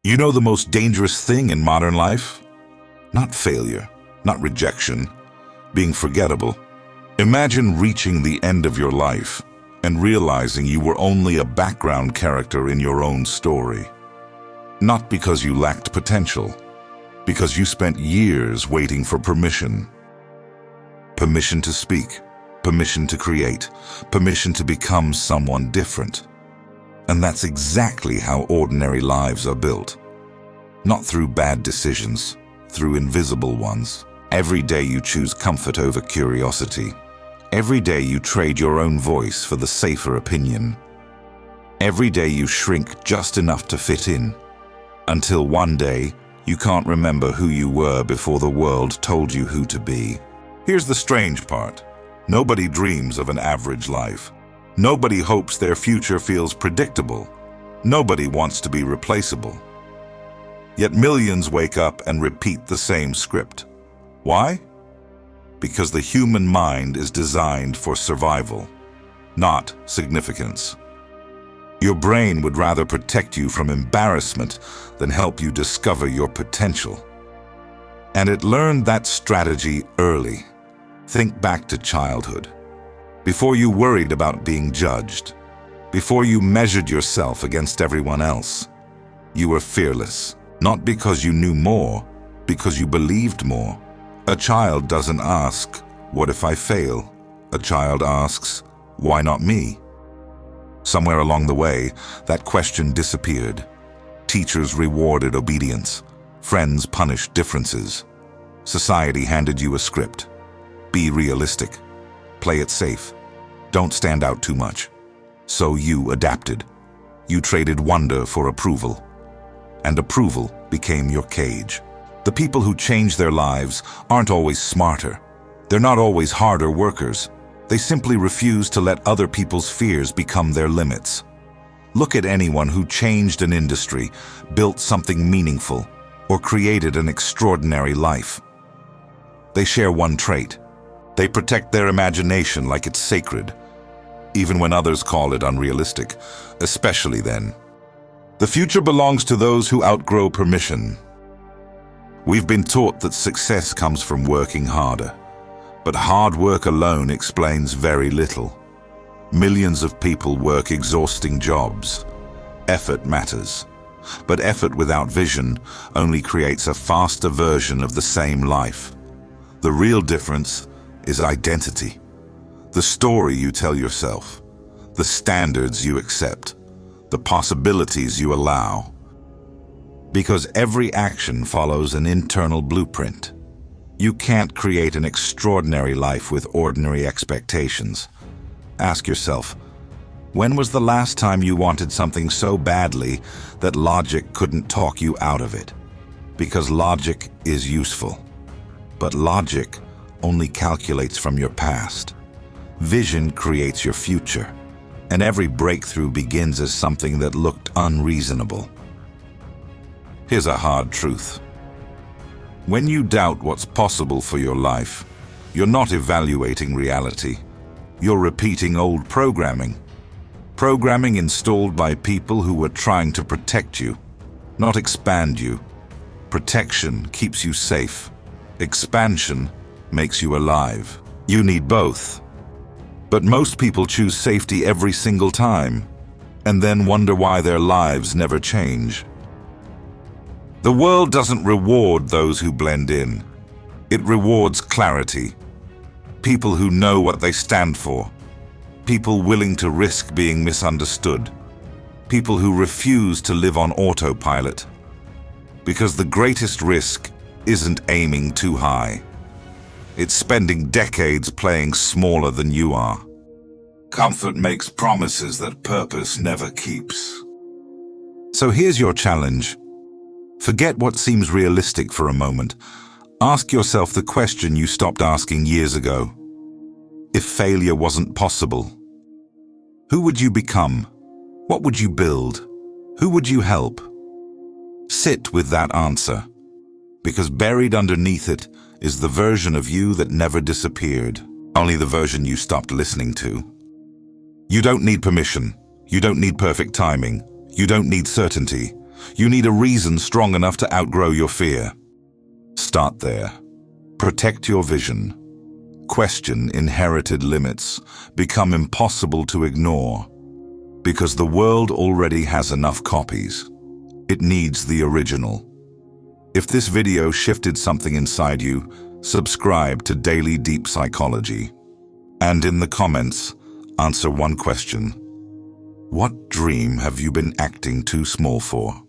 You know the most dangerous thing in modern life? Not failure, not rejection, being forgettable. Imagine reaching the end of your life and realizing you were only a background character in your own story. Not because you lacked potential, because you spent years waiting for permission. Permission to speak, permission to create, permission to become someone different. And that's exactly how ordinary lives are built. Not through bad decisions, through invisible ones. Every day you choose comfort over curiosity. Every day you trade your own voice for the safer opinion. Every day you shrink just enough to fit in, until one day you can't remember who you were before the world told you who to be. Here's the strange part. Nobody dreams of an average life. Nobody hopes their future feels predictable. Nobody wants to be replaceable. Yet millions wake up and repeat the same script. Why? Because the human mind is designed for survival, not significance. Your brain would rather protect you from embarrassment than help you discover your potential. And it learned that strategy early. Think back to childhood. Before you worried about being judged, before you measured yourself against everyone else, you were fearless. Not because you knew more, because you believed more. A child doesn't ask, "What if I fail?" A child asks, "Why not me?" Somewhere along the way, that question disappeared. Teachers rewarded obedience. Friends punished differences. Society handed you a script. Be realistic. Play it safe. Don't stand out too much. So you adapted. You traded wonder for approval. And approval became your cage. The people who change their lives aren't always smarter. They're not always harder workers. They simply refuse to let other people's fears become their limits. Look at anyone who changed an industry, built something meaningful, or created an extraordinary life. They share one trait. They protect their imagination like it's sacred, even when others call it unrealistic, especially then. The future belongs to those who outgrow permission. We've been taught that success comes from working harder, but hard work alone explains very little. Millions of people work exhausting jobs. Effort matters, but effort without vision only creates a faster version of the same life. The real difference is identity. The story you tell yourself, the standards you accept, the possibilities you allow. Because every action follows an internal blueprint. You can't create an extraordinary life with ordinary expectations. Ask yourself, when was the last time you wanted something so badly that logic couldn't talk you out of it? Because logic is useful, but logic only calculates from your past. Vision creates your future, and every breakthrough begins as something that looked unreasonable. Here's a hard truth. When you doubt what's possible for your life, you're not evaluating reality. You're repeating old programming. Programming installed by people who were trying to protect you, not expand you. Protection keeps you safe. Expansion makes you alive. You need both. But most people choose safety every single time, and then wonder why their lives never change. The world doesn't reward those who blend in. It rewards clarity. People who know what they stand for. People willing to risk being misunderstood. People who refuse to live on autopilot. Because the greatest risk isn't aiming too high. It's spending decades playing smaller than you are. Comfort makes promises that purpose never keeps. So here's your challenge. Forget what seems realistic for a moment. Ask yourself the question you stopped asking years ago. If failure wasn't possible, who would you become? What would you build? Who would you help? Sit with that answer, because buried underneath it is the version of you that never disappeared, only the version you stopped listening to. You don't need permission. You don't need perfect timing. You don't need certainty. You need a reason strong enough to outgrow your fear. Start there. Protect your vision. Question inherited limits. Become impossible to ignore. Because the world already has enough copies. It needs the original. If this video shifted something inside you, subscribe to Daily Deep Psychology. And in the comments, answer one question. What dream have you been acting too small for?